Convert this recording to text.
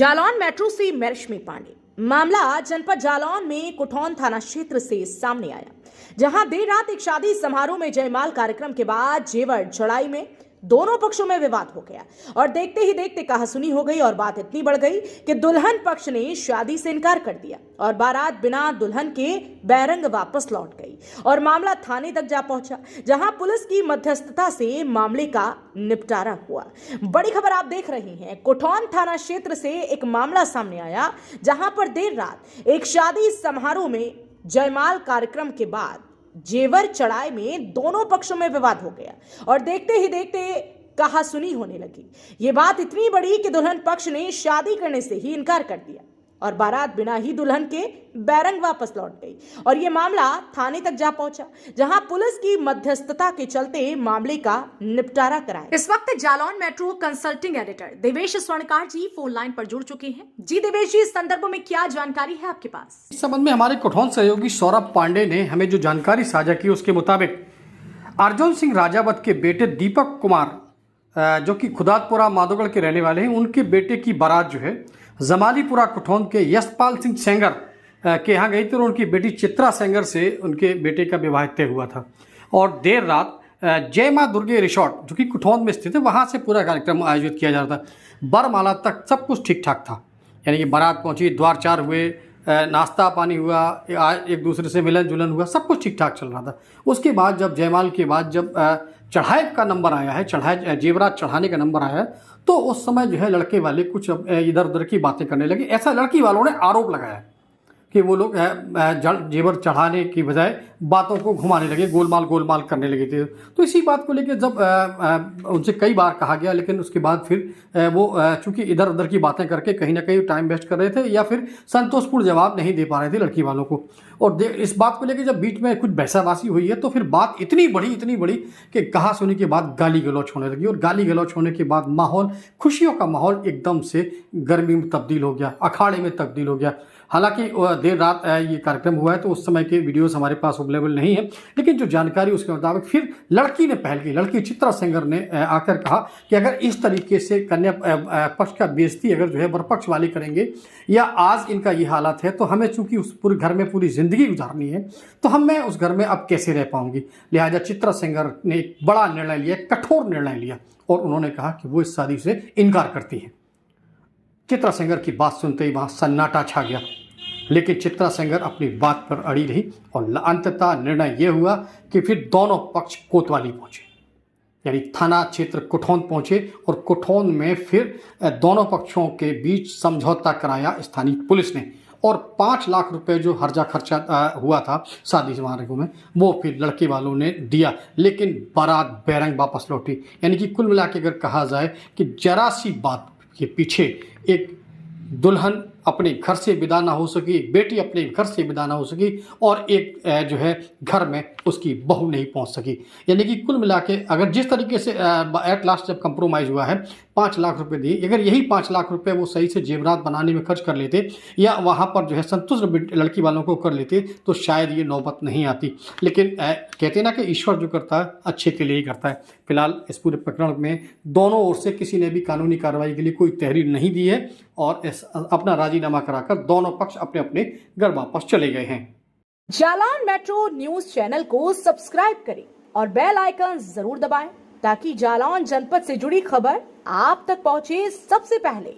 Jalaun metro से मैं रश्मि पांडे। मामला जनपद जालौन में कुठौन थाना क्षेत्र से सामने आया, जहां देर रात एक शादी समारोह में जयमाल कार्यक्रम के बाद जेवर चढ़ाई में दोनों पक्षों में विवाद हो गया और देखते ही देखते कहासुनी हो गई और बात इतनी बढ़ गई कि दुल्हन पक्ष ने शादी से इनकार कर दिया और बारात बिना दुल्हन के बैरंग वापस लौट गई और मामला थाने तक जा पहुंचा, जहां पुलिस की मध्यस्थता से मामले का निपटारा हुआ। बड़ी खबर आप देख रहे हैं। कुठौन थाना क्षेत्र से एक मामला सामने आया, जहां पर देर रात एक शादी समारोह में जयमाल कार्यक्रम के बाद जेवर चढ़ाई में दोनों पक्षों में विवाद हो गया और देखते ही देखते कहासुनी होने लगी। ये बात इतनी बड़ी कि दुल्हन पक्ष ने शादी करने से ही इनकार कर दिया और बारात बिना ही दुल्हन के बैरंग वापस लौट गई और ये मामला थाने तक जा पहुंचा, जहां पुलिस की मध्यस्थता के चलते मामले का निपटारा कराया। इस वक्त Jalaun metro consulting editor Devesh Swarnkar ji phone line पर जुड़ चुके हैं। जी देवेश जी, इस संदर्भ में क्या जानकारी है आपके पास? इस संबंध में हमारे कुठौन सहयोगी सौरभ पांडे ने हमें जो जानकारी साझा की, उसके मुताबिक अर्जुन सिंह राजावत के बेटे दीपक कुमार, जो कि खुदातपुरा माधोगढ़ के रहने वाले हैं, उनके बेटे की बारात जो है जमालीपुरा कुठौन के यशपाल सिंह सेंगर के यहाँ गई थी और उनकी बेटी चित्रा सेंगर से उनके बेटे का विवाह तय हुआ था। और देर रात जय माँ दुर्गे रिसोर्ट, जो कि कुठौन में स्थित है, वहाँ से पूरा कार्यक्रम आयोजित किया जा रहा था। बरमाला तक सब कुछ ठीक ठाक था, यानी कि बारात पहुँची, द्वार चार हुए, नाश्ता पानी हुआ, एक दूसरे से मिलन जुलन हुआ, सब कुछ ठीक ठाक चल रहा था। उसके बाद जब जयमाल के बाद जब चढ़ाई का नंबर आया है, जेवरात चढ़ाने का नंबर आया है, तो उस समय जो है लड़के वाले कुछ इधर उधर की बातें करने लगे। ऐसा लड़की वालों ने आरोप लगाया कि वो लोग जेवर चढ़ाने की बजाय बातों को घुमाने लगे, गोलमाल करने लगे थे। तो इसी बात को लेकर जब उनसे कई बार कहा गया, लेकिन उसके बाद फिर वो चूंकि इधर उधर की बातें करके कहीं ना कहीं टाइम वेस्ट कर रहे थे या फिर संतोषपूर्ण जवाब नहीं दे पा रहे थे लड़की वालों को। और इस बात को लेकर जब बीच में कुछ बहसाबाजी हुई है, तो फिर बात इतनी बड़ी कि कहासुनी के बाद गाली गलौच होने लगी और गाली गलौच होने के बाद माहौल, खुशियों का माहौल एकदम से गर्मी में तब्दील हो गया, अखाड़े में तब्दील हो गया। हालांकि देर रात ये कार्यक्रम हुआ है, तो उस समय के वीडियोस हमारे पास अवेलेबल नहीं है, लेकिन जो जानकारी उसके मुताबिक फिर लड़की ने पहल की। लड़की चित्रा सेंगर ने आकर कहा कि अगर इस तरीके से कन्या पक्ष का बेइज्जती अगर जो है वरपक्ष वाले करेंगे या आज इनका ये हालत है, तो हमें चूंकि उस पूरे घर में पूरी जिंदगी गुजारनी है, तो मैं उस घर में अब कैसे रह पाऊंगी। लिहाजा चित्रा सेंगर ने एक बड़ा निर्णय लिया, कठोर निर्णय लिया और उन्होंने कहा कि वो इस शादी से इनकार करती हैं। चित्रा सेंगर की बात सुनते ही वहाँ सन्नाटा छा गया, लेकिन चित्रा सेंगर अपनी बात पर अड़ी रही और अंततः निर्णय यह हुआ कि फिर दोनों पक्ष कोतवाली पहुंचे, यानी थाना क्षेत्र कुठौन पहुंचे और कुठौन में फिर दोनों पक्षों के बीच समझौता कराया स्थानीय पुलिस ने और 5 लाख रुपए जो हर्जा खर्चा हुआ था शादी समारोह में, वो फिर लड़के वालों ने दिया। लेकिन बारात बैरंग वापस लौटी, यानी कि कुल मिला के अगर कहा जाए कि जरा सी बात के पीछे एक दुल्हन अपने घर से विदा ना हो सकी, एक बेटी अपने घर से विदा ना हो सकी और एक जो है घर में उसकी बहू नहीं पहुंच सकी। यानी कि कुल मिला के अगर जिस तरीके से एट लास्ट जब कंप्रोमाइज़ हुआ है, 5 लाख रुपए दिए, अगर यही 5 लाख रुपए वो सही से जेवरात बनाने में खर्च कर लेते या वहाँ पर जो है संतुष्ट लड़की वालों को कर लेते, तो शायद ये नौबत नहीं आती। लेकिन कहते ना कि ईश्वर जो करता है अच्छे के लिए ही करता है। फिलहाल इस पूरे प्रकरण में दोनों ओर से किसी ने भी कानूनी कार्रवाई के लिए कोई तहरीर नहीं दी है और अपना राजीनामा कराकर दोनों पक्ष अपने अपने घर वापस चले गए हैं। जालौन मेट्रो न्यूज चैनल को सब्सक्राइब करें और बेल आइकन जरूर दबाएं, ताकि जालौन जनपद से जुड़ी खबर आप तक पहुंचे सबसे पहले।